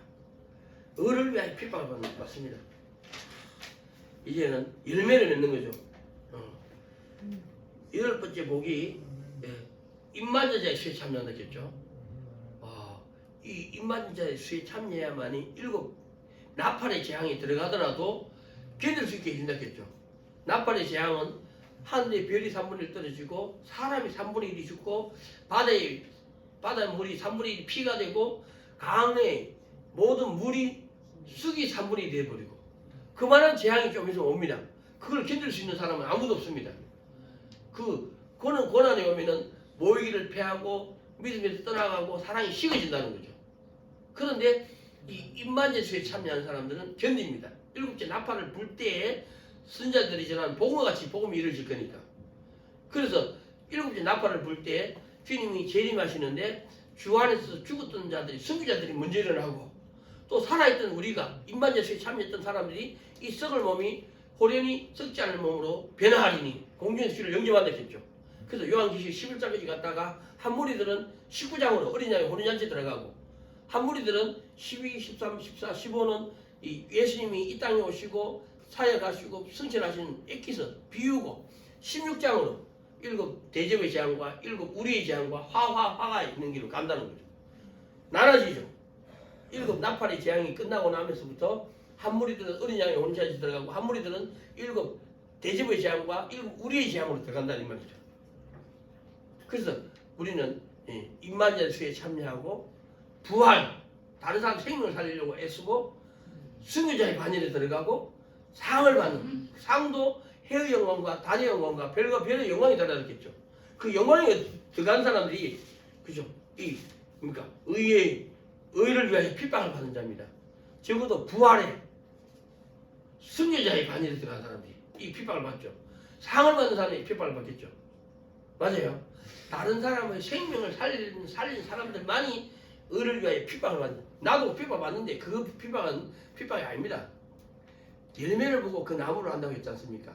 의를 위하여 핍박을 받는 것 맞습니다. 이제는 열매를 맺는 거죠. 8번째 복이 입맞은 자의 수에 참여한다 했죠. 이 입맞은 자의 수에 참여해야만이 7 나팔의 재앙에 들어가더라도 견딜 수 있게 해준다 했죠. 나팔의 재앙은 하늘의 별이 3분의 1 떨어지고 사람이 3분의 1이 죽고 바다의 물이 3분의 1이 피가 되고 강의 모든 물이 쑥이 3분의 1이 되어버리고 그만한 재앙이 좀 있으면 옵니다. 그걸 견딜 수 있는 사람은 아무도 없습니다. 그 고난에 오면은 모이기를 패하고 믿음에서 떠나가고 사랑이 식어진다는 거죠. 그런데 이 입만제수에 참여하는 사람들은 견딥니다. 7째 나팔을 불 때에 선자들이 전한 복음과 같이 복음이 이루어질 거니까. 그래서 7째 나팔을 불 때 주님이 재림하시는데 주 안에서 죽었던 자들이 선교자들이 먼저 일어나고 또 살아있던 우리가 입만제수에 참여했던 사람들이 이 썩을 몸이 호련히 썩지 않은 몸으로 변화하리니 공중의 수를 영접한다 했죠. 그래서 요한계시 11장까지 갔다가 한 무리들은 19장으로 어린 양의 혼인잔치에 들어가고 한 무리들은 12, 13, 14, 15는 이 예수님이 이 땅에 오시고 사역하시고 승천하신 엑기스 비우고 16장으로 7 대접의 재앙과 7 우리의 재앙과 화가 있는 길로 간다는 거죠. 나눠지죠. 7 나팔의 재앙이 끝나고 나면서부터 한 무리들은 어린 양의 혼자지 들어가고 한 무리들은 7 대접의 재앙과 7 우리의 재앙으로 들어간다는 말이죠. 그래서 우리는 임마누엘 수에 참여하고 부활, 다른 사람 생명을 살리려고 애쓰고 순교자의 반열에 들어가고 상을 받는 상도 해의 영광과 달의 영광과 별과 별의 영광이 달라졌겠죠. 그 영광에 들어간 사람들이 그죠? 그러니까 의를 위하여 핍박을 받는 자입니다. 적어도 부활에 순교자의 반열에 들어간 사람들이 이 핍박을 받죠. 상을 받는 사람이 핍박을 받겠죠. 맞아요. 다른 사람의 생명을 살린 사람들만이 의를 위하여 핍박을 받는. 나도 핍박 받는데 그 핍박은 핍박이 아닙니다. 열매를 보고 그 나무를 안다고 했지 않습니까?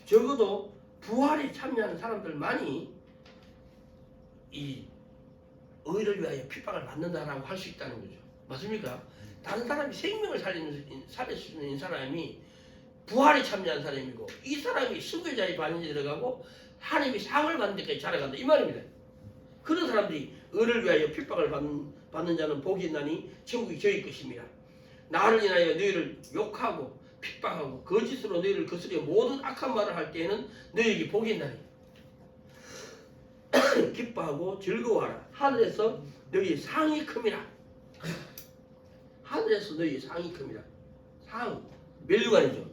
적어도 부활에 참여하는 사람들만이 이 의를 위하여 핍박을 받는다라고 할 수 있다는 거죠. 맞습니까? 다른 사람이 생명을 살릴 수 있는 사람이 부활에 참여한 사람이고 이 사람이 순교자의 반열에 들어가고 하나님이 상을 받는 데까지 자라간다 이 말입니다. 그런 사람들이 의를 위하여 핍박을 받는 자는 복이 있나니 천국이 저희 것입니다. 나를 인하여 너희를 욕하고 핍박하고 거짓으로 너희를 거스려 모든 악한 말을 할 때에는 너희에게 복이 있나니 기뻐하고 즐거워하라. 하늘에서 너희의 상이 큽니다. 하늘에서 너희의 상이 큽니다. 상, 멸류관이죠.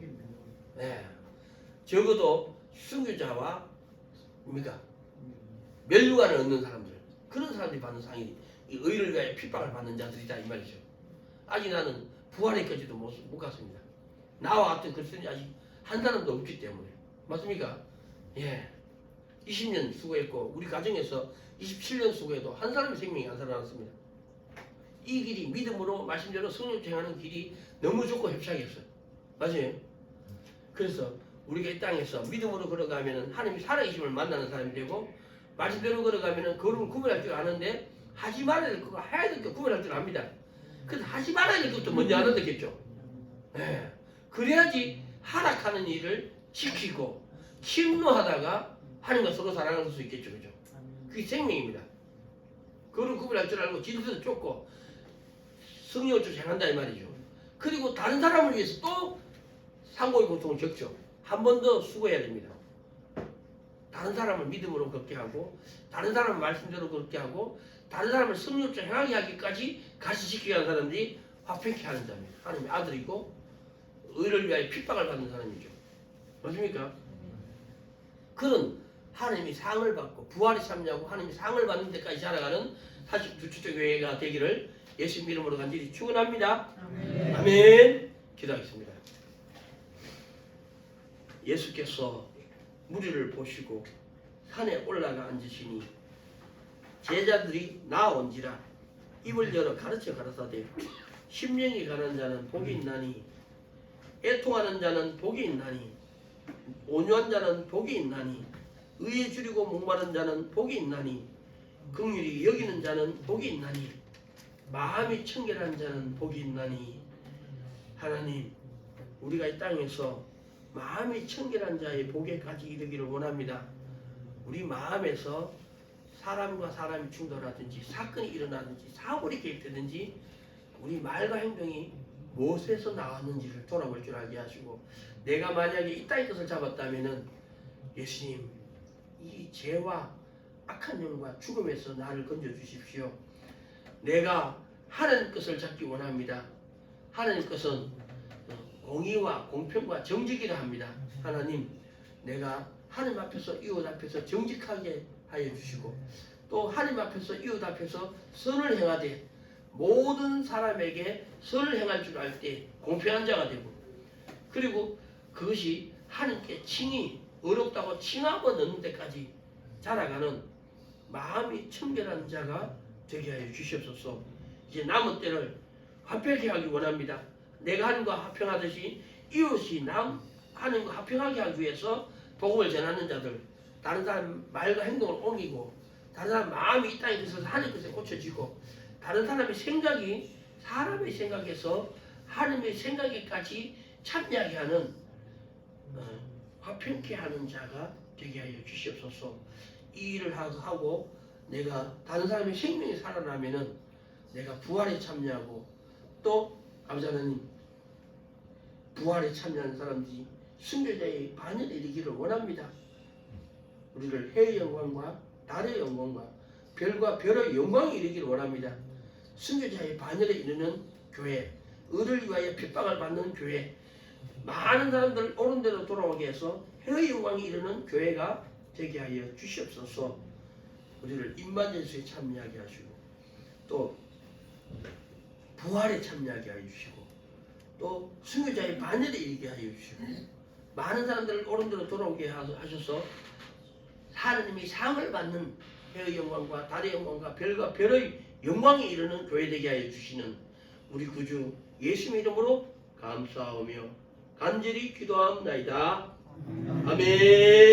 네. 적어도 순교자와 뭡니까? 멸류관을 얻는 사람들, 그런 사람들이 받는 상이 이 의를 위하여 핍박을 받는 자들이다 이 말이죠. 아직 나는 부활에까지도 못 갔습니다. 나와 같은 그리스도인이 아직 한 사람도 없기 때문에. 맞습니까? 예. 20년 수고했고 우리 가정에서 27년 수고해도 한 사람의 생명이 안 살아났습니다. 이 길이 믿음으로 말씀대로 성령 행하는 길이 너무 좋고 협착이었어요. 맞아요. 그래서 우리가 이 땅에서 믿음으로 걸어가면은 하나님이 살아계심을 만나는 사람이 되고 말씀대로 걸어가면은 거룩을 구별할 줄 아는데 하지 말아야 될 거 해야 될 거 구별할 줄 압니다. 그래서 하지 말아야 될 것도 먼저 알아듣겠죠. 네. 그래야지 하락하는 일을 지키고 침노하다가 하나님과 서로 사랑할 수 있겠죠. 그죠? 그게 생명입니다. 거룩을 구별할 줄 알고 진리도 쫓고 성령을 쫓아간다 이 말이죠. 그리고 다른 사람을 위해서 또 상고의 고통을 겪죠. 한 번 더 수고해야 됩니다. 다른 사람을 믿음으로 걷게 하고 다른 사람을 말씀대로 걷게 하고 다른 사람을 성령으로 행하게 하기까지 같이 지키게 하는 사람들이 화평케 하는 자입니다. 하나님의 아들이고 의를 위하여 핍박을 받는 사람이죠. 맞습니까? 그런 하나님이 상을 받고 부활에 참여하고 하나님이 상을 받는 데까지 자라가는 42초째 교회가 되기를 예수 이름으로 간절히 축원합니다. 아멘. 아멘. 기도하겠습니다. 예수께서 무리를 보시고 산에 올라가 앉으시니 제자들이 나온지라 입을 열어 가르쳐 가라사대 심령이 가는 자는 복이 있나니 애통하는 자는 복이 있나니 온유한 자는 복이 있나니 의에 줄이고 목마른 자는 복이 있나니 긍휼히 여기는 자는 복이 있나니 마음이 청결한 자는 복이 있나니. 하나님, 우리가 이 땅에서 마음이 청결한 자의 복에까지 이르기를 원합니다. 우리 마음에서 사람과 사람이 충돌하든지 사건이 일어나든지 사고리 개입되든지 우리 말과 행동이 무엇에서 나왔는지를 돌아볼 줄 알게 하시고 내가 만약에 이 땅의 것을 잡았다면은 예수님 이 죄와 악한 영과 죽음에서 나를 건져주십시오. 내가 하나님 것을 잡기 원합니다. 하나님 것은 공의와 공평과 정직이라 합니다. 하나님, 내가 하나님 앞에서 이웃 앞에서 정직하게 하여 주시고 또 하나님 앞에서 이웃 앞에서 선을 행하되 모든 사람에게 선을 행할 줄 알 때 공평한 자가 되고 그리고 그것이 하나님께 칭이 어렵다고 칭함을 넣는 데까지 자라가는 마음이 청결한 자가 되게 하여 주시옵소서. 이제 남은 때를 화평하게 하기 원합니다. 내가 하나님과 화평하듯이 이웃이 하나님과 화평하게 하기 위해서 복음을 전하는 자들, 다른 사람 말과 행동을 옮기고 다른 사람 마음이 이 땅에 있어서 하나님 것에 꽂혀지고 다른 사람의 생각이 사람의 생각에서 하나님의 생각에까지 참여하게 하는 화평케 하는 자가 되게 하여 주시옵소서. 이 일을 하고 내가 다른 사람의 생명이 살아나면은 내가 부활에 참여하고 또 아버지 하나님 부활에 참여하는 사람들이 순교자의 반열에 이르기를 원합니다. 우리를 해의 영광과 달의 영광과 별과 별의 영광이 이르기를 원합니다. 순교자의 반열에 이르는 교회, 의를 위하여 핍박을 받는 교회, 많은 사람들 옳은 대로 돌아오게 해서 해의 영광이 이르는 교회가 되게 하여 주시옵소서. 우리를 임마누엘에 참여하게 하시고 또 부활에 참여하게 하여 주시고 또 순교자의 반열에 이르게 하여 주시고 많은 사람들을 옳은 대로 돌아오게 하셔서 하나님이 상을 받는 해의 영광과 달의 영광과 별과 별의 영광에 이르는 교회 되게 하여 주시는 우리 구주 예수님의 이름으로 감사하며 간절히 기도합나이다. 아멘.